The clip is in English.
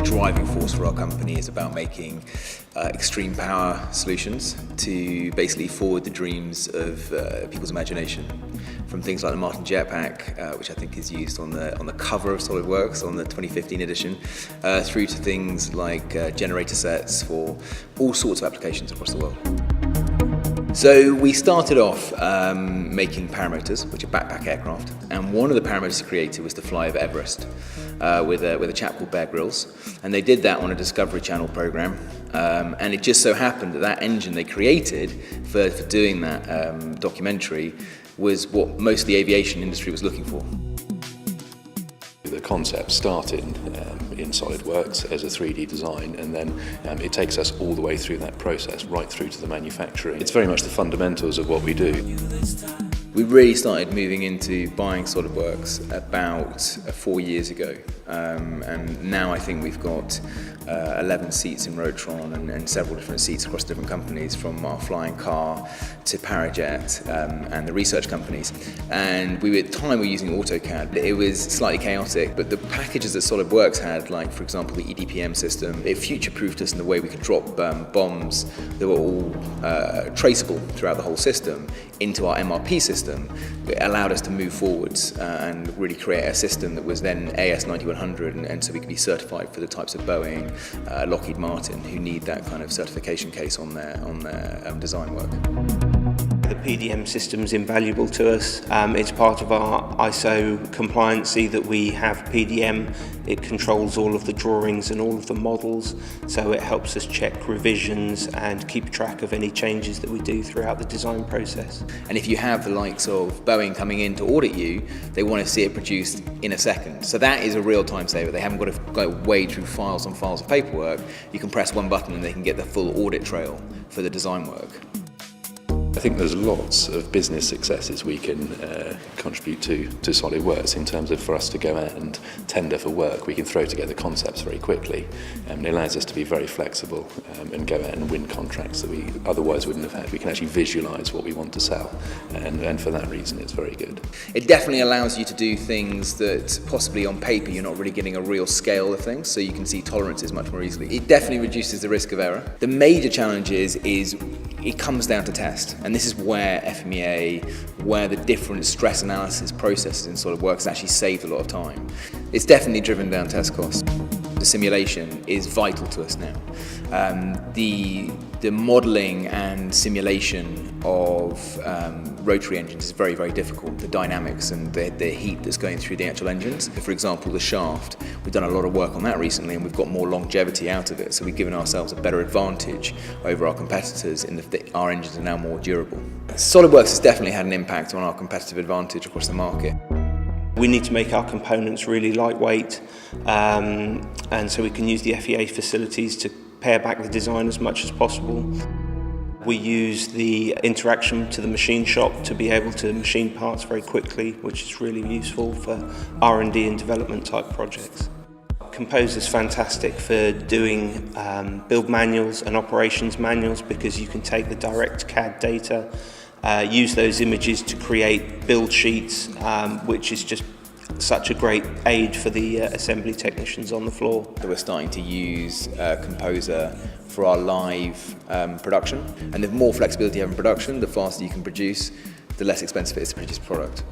Driving force for our company is about making extreme power solutions to basically forward the dreams of people's imagination. From things like the Martin Jetpack, which I think is used on the cover of SOLIDWORKS on the 2015 edition, through to things like generator sets for all sorts of applications across the world. So we started off making paramotors, which are backpack aircraft, and one of the paramotors created was to fly over Everest with a chap called Bear Grylls, and they did that on a Discovery Channel program, and it just so happened that engine they created for doing that documentary was what most of the aviation industry was looking for. The concept started in SOLIDWORKS as a 3D design, and then it takes us all the way through that process, right through to the manufacturing. It's very much the fundamentals of what we do. We really started moving into buying SOLIDWORKS about 4 years ago, and now I think we've got 11 seats in Rotron and several different seats across different companies, from our flying car to Parajet and the research companies. And at the time we were using AutoCAD. It was slightly chaotic, but the packages that SOLIDWORKS had, like for example the EDPM system, it future-proofed us in the way we could drop bombs that were all traceable throughout the whole system into our MRP system. It allowed us to move forwards and really create a system that was then AS9100, and so we could be certified for the types of Boeing, Lockheed Martin, who need that kind of certification case on their design work. The PDM system is invaluable to us. It's part of our ISO compliancy that we have PDM. It controls all of the drawings and all of the models, so it helps us check revisions and keep track of any changes that we do throughout the design process. And if you have the likes of Boeing coming in to audit you, they want to see it produced in a second. So that is a real time saver. They haven't got to go wade through files and files of paperwork. You can press one button and they can get the full audit trail for the design work. I think there's lots of business successes we can contribute to SOLIDWORKS in terms of for us to go out and tender for work. We can throw together concepts very quickly, and it allows us to be very flexible and go out and win contracts that we otherwise wouldn't have had. We can actually visualise what we want to sell, and for that reason it's very good. It definitely allows you to do things that possibly on paper you're not really getting a real scale of things, so you can see tolerances much more easily. It definitely reduces the risk of error. The major challenge is it comes down to test. And this is where FMEA, where the different stress analysis processes in SOLIDWORKS actually saved a lot of time. It's definitely driven down test costs. The simulation is vital to us now. The modelling and simulation of rotary engines is very, very difficult. The dynamics and the heat that's going through the actual engines. For example, the shaft, we've done a lot of work on that recently, and we've got more longevity out of it, so we've given ourselves a better advantage over our competitors in that our engines are now more durable. SOLIDWORKS has definitely had an impact on our competitive advantage across the market. We need to make our components really lightweight, and so we can use the FEA facilities to pare back the design as much as possible. We use the interaction to the machine shop to be able to machine parts very quickly, which is really useful for R&D and development type projects. Composer's fantastic for doing build manuals and operations manuals, because you can take the direct CAD data, use those images to create build sheets, which is just such a great aid for the assembly technicians on the floor. We're starting to use Composer for our live production, and the more flexibility you have in production, the faster you can produce, the less expensive it is to produce a product.